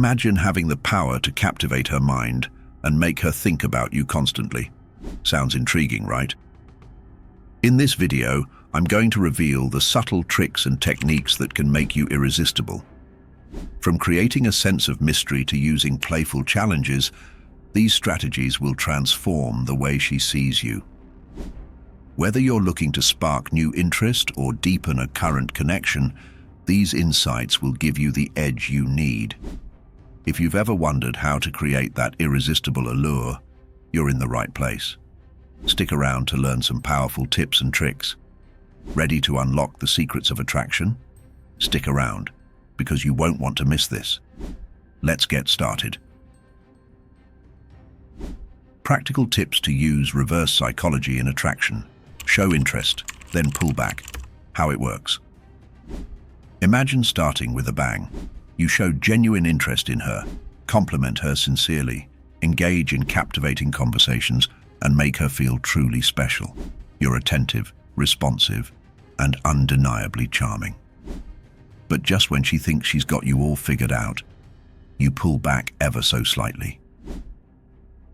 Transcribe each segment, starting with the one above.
Imagine having the power to captivate her mind and make her think about you constantly. Sounds intriguing, right? In this video, I'm going to reveal the subtle tricks and techniques that can make you irresistible. From creating a sense of mystery to using playful challenges, these strategies will transform the way she sees you. Whether you're looking to spark new interest or deepen a current connection, these insights will give you the edge you need. If you've ever wondered how to create that irresistible allure, you're in the right place. Stick around to learn some powerful tips and tricks. Ready to unlock the secrets of attraction? Stick around, because you won't want to miss this. Let's get started. Practical tips to use reverse psychology in attraction. Show interest, then pull back. How it works. Imagine starting with a bang. You show genuine interest in her, compliment her sincerely, engage in captivating conversations, and make her feel truly special. You're attentive, responsive, and undeniably charming. But just when she thinks she's got you all figured out, you pull back ever so slightly.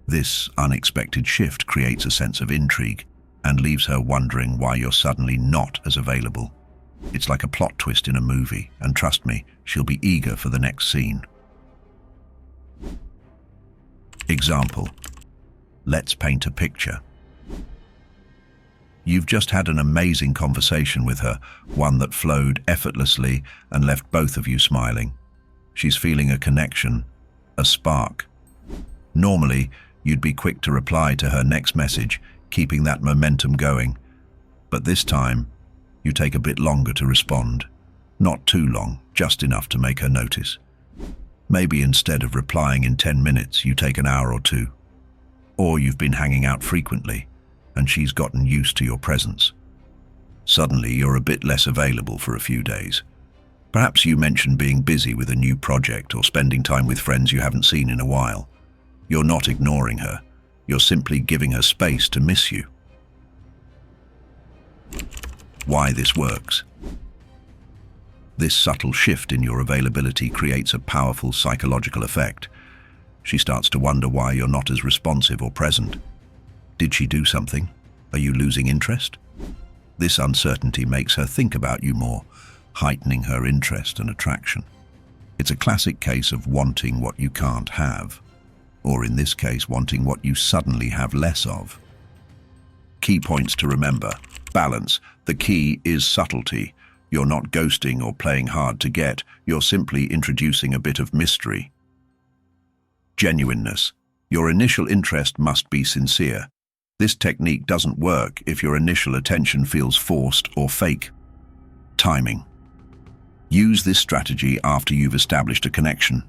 This unexpected shift creates a sense of intrigue and leaves her wondering why you're suddenly not as available. It's like a plot twist in a movie, and trust me, she'll be eager for the next scene. Example. Let's paint a picture. You've just had an amazing conversation with her, one that flowed effortlessly and left both of you smiling. She's feeling a connection, a spark. Normally, you'd be quick to reply to her next message, keeping that momentum going. But this time, you take a bit longer to respond. Not too long, just enough to make her notice. Maybe instead of replying in 10 minutes, you take an hour or two. Or you've been hanging out frequently, and she's gotten used to your presence. Suddenly, you're a bit less available for a few days. Perhaps you mention being busy with a new project or spending time with friends you haven't seen in a while. You're not ignoring her. You're simply giving her space to miss you. Why this works. This subtle shift in your availability creates a powerful psychological effect. She starts to wonder why you're not as responsive or present. Did she do something? Are you losing interest? This uncertainty makes her think about you more, heightening her interest and attraction. It's a classic case of wanting what you can't have, or in this case, wanting what you suddenly have less of. Key points to remember. Balance. The key is subtlety. You're not ghosting or playing hard to get. You're simply introducing a bit of mystery. Genuineness. Your initial interest must be sincere. This technique doesn't work if your initial attention feels forced or fake. Timing. Use this strategy after you've established a connection.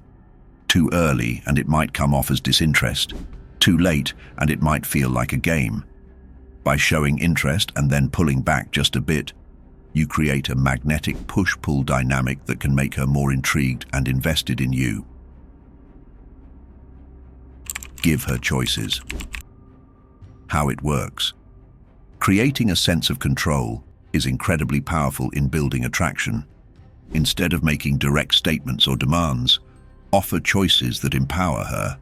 Too early and it might come off as disinterest. Too late and it might feel like a game. By showing interest and then pulling back just a bit, you create a magnetic push-pull dynamic that can make her more intrigued and invested in you. Give her choices. How it works. Creating a sense of control is incredibly powerful in building attraction. Instead of making direct statements or demands, offer choices that empower her.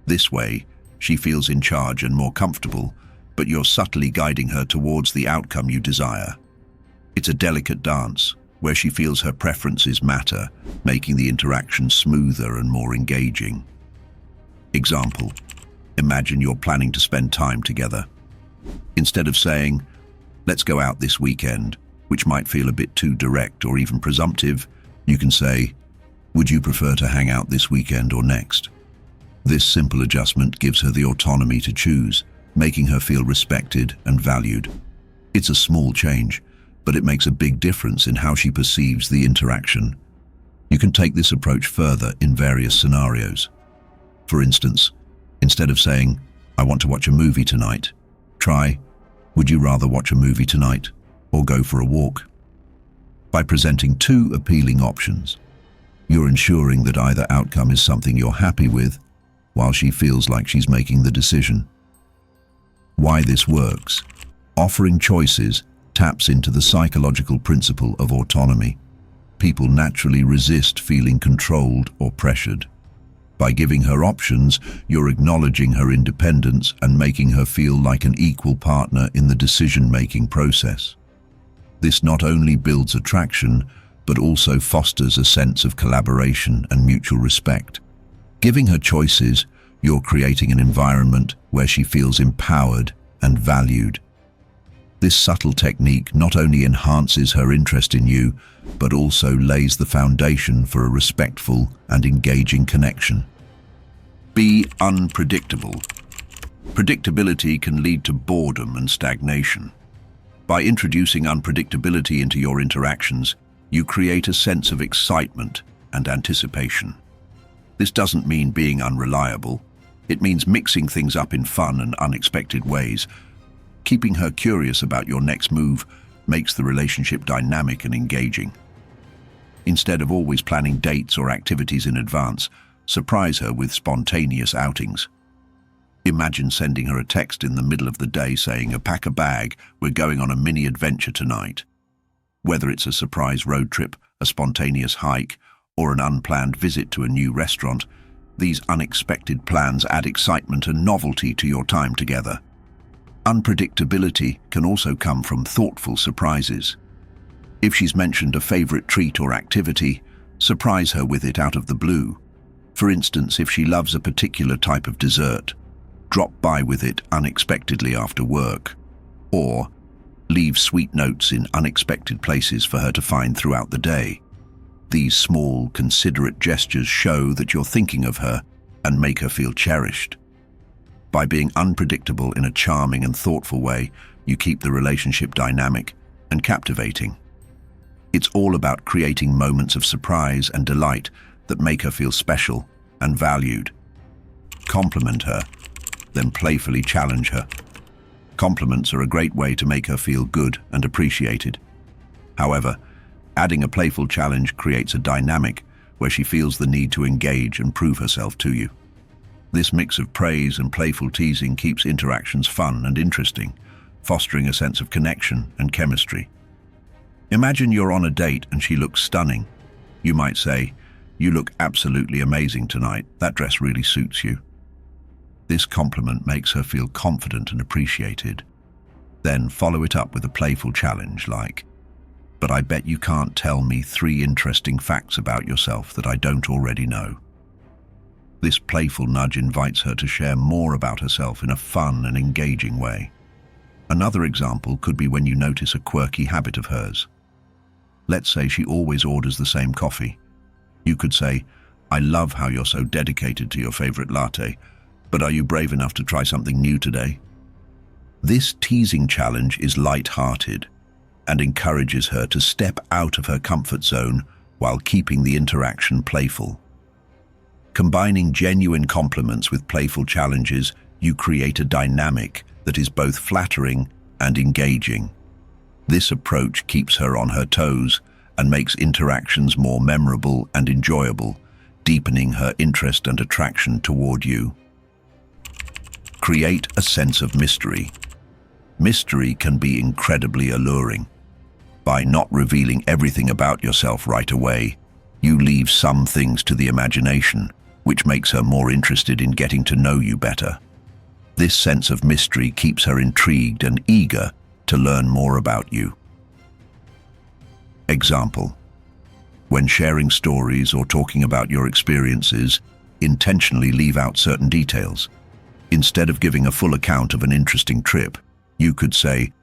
This way, she feels in charge and more comfortable, but you're subtly guiding her towards the outcome you desire. It's a delicate dance, where she feels her preferences matter, making the interaction smoother and more engaging. Example. Imagine you're planning to spend time together. Instead of saying, "Let's go out this weekend," which might feel a bit too direct or even presumptive, you can say, "Would you prefer to hang out this weekend or next?" This simple adjustment gives her the autonomy to choose, making her feel respected and valued. It's a small change, but it makes a big difference in how she perceives the interaction. You can take this approach further in various scenarios. For instance, instead of saying, "I want to watch a movie tonight," try, "Would you rather watch a movie tonight or go for a walk?" By presenting two appealing options, you're ensuring that either outcome is something you're happy with, while she feels like she's making the decision. Why this works. Offering choices taps into the psychological principle of autonomy. People naturally resist feeling controlled or pressured. By giving her options, you're acknowledging her independence and making her feel like an equal partner in the decision-making process. This not only builds attraction, but also fosters a sense of collaboration and mutual respect. Giving her choices, you're creating an environment where she feels empowered and valued. This subtle technique not only enhances her interest in you, but also lays the foundation for a respectful and engaging connection. Be unpredictable. Predictability can lead to boredom and stagnation. By introducing unpredictability into your interactions, you create a sense of excitement and anticipation. This doesn't mean being unreliable. It means mixing things up in fun and unexpected ways. Keeping her curious about your next move makes the relationship dynamic and engaging. Instead of always planning dates or activities in advance, surprise her with spontaneous outings. Imagine sending her a text in the middle of the day saying, "Pack a bag, we're going on a mini adventure tonight." Whether it's a surprise road trip, a spontaneous hike, or an unplanned visit to a new restaurant, these unexpected plans add excitement and novelty to your time together. Unpredictability can also come from thoughtful surprises. If she's mentioned a favorite treat or activity, surprise her with it out of the blue. For instance, if she loves a particular type of dessert, drop by with it unexpectedly after work, or leave sweet notes in unexpected places for her to find throughout the day. These small, considerate gestures show that you're thinking of her and make her feel cherished. By being unpredictable in a charming and thoughtful way, you keep the relationship dynamic and captivating. It's all about creating moments of surprise and delight that make her feel special and valued. Compliment her, then playfully challenge her. Compliments are a great way to make her feel good and appreciated. However, adding a playful challenge creates a dynamic where she feels the need to engage and prove herself to you. This mix of praise and playful teasing keeps interactions fun and interesting, fostering a sense of connection and chemistry. Imagine you're on a date and she looks stunning. You might say, "You look absolutely amazing tonight. That dress really suits you." This compliment makes her feel confident and appreciated. Then follow it up with a playful challenge like, "But I bet you can't tell me 3 interesting facts about yourself that I don't already know." This playful nudge invites her to share more about herself in a fun and engaging way. Another example could be when you notice a quirky habit of hers. Let's say she always orders the same coffee. You could say, "I love how you're so dedicated to your favorite latte, but are you brave enough to try something new today?" This teasing challenge is light-hearted and encourages her to step out of her comfort zone while keeping the interaction playful. Combining genuine compliments with playful challenges, you create a dynamic that is both flattering and engaging. This approach keeps her on her toes and makes interactions more memorable and enjoyable, deepening her interest and attraction toward you. Create a sense of mystery. Mystery can be incredibly alluring. By not revealing everything about yourself right away, you leave some things to the imagination, which makes her more interested in getting to know you better. This sense of mystery keeps her intrigued and eager to learn more about you. Example: when sharing stories or talking about your experiences, intentionally leave out certain details. Instead of giving a full account of an interesting trip, you could say,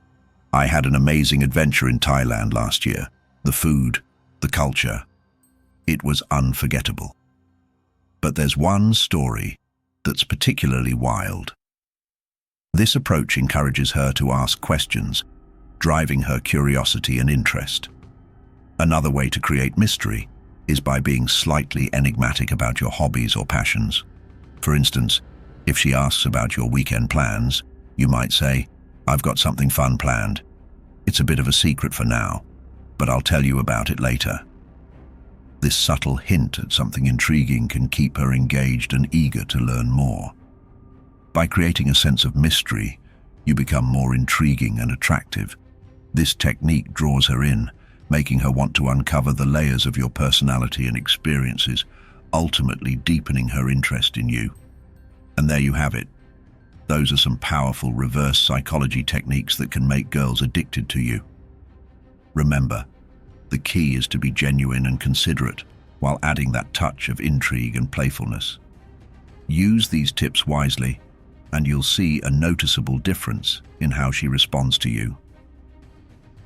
"I had an amazing adventure in Thailand last year. The food, the culture, it was unforgettable. But there's one story that's particularly wild." This approach encourages her to ask questions, driving her curiosity and interest. Another way to create mystery is by being slightly enigmatic about your hobbies or passions. For instance, if she asks about your weekend plans, you might say, "I've got something fun planned. It's a bit of a secret for now, but I'll tell you about it later." This subtle hint at something intriguing can keep her engaged and eager to learn more. By creating a sense of mystery, you become more intriguing and attractive. This technique draws her in, making her want to uncover the layers of your personality and experiences, ultimately deepening her interest in you. And there you have it. Those are some powerful reverse psychology techniques that can make girls addicted to you. Remember, the key is to be genuine and considerate while adding that touch of intrigue and playfulness. Use these tips wisely, and you'll see a noticeable difference in how she responds to you.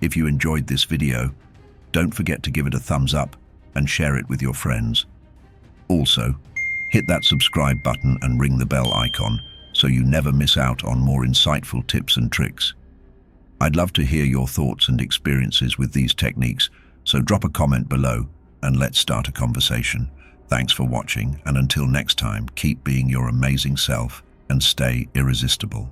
If you enjoyed this video, don't forget to give it a thumbs up and share it with your friends. Also, hit that subscribe button and ring the bell icon so you never miss out on more insightful tips and tricks. I'd love to hear your thoughts and experiences with these techniques, so drop a comment below and let's start a conversation. Thanks for watching, and until next time, keep being your amazing self and stay irresistible.